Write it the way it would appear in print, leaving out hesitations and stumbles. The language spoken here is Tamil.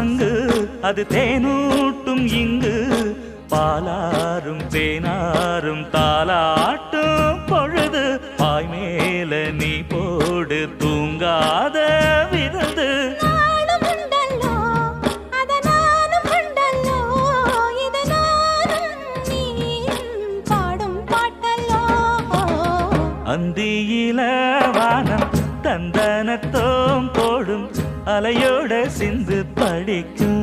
சங்கு அது தேனூட்டும் இங்கு பாலாரும் தேனாரும் தாலாட்டும் பொழுது பாய் மேல நீ போடு தூங்காத விருது அந்தியில வானம் தந்தனத்தோம் போடும் அலையோட சிந்து படிக்கும்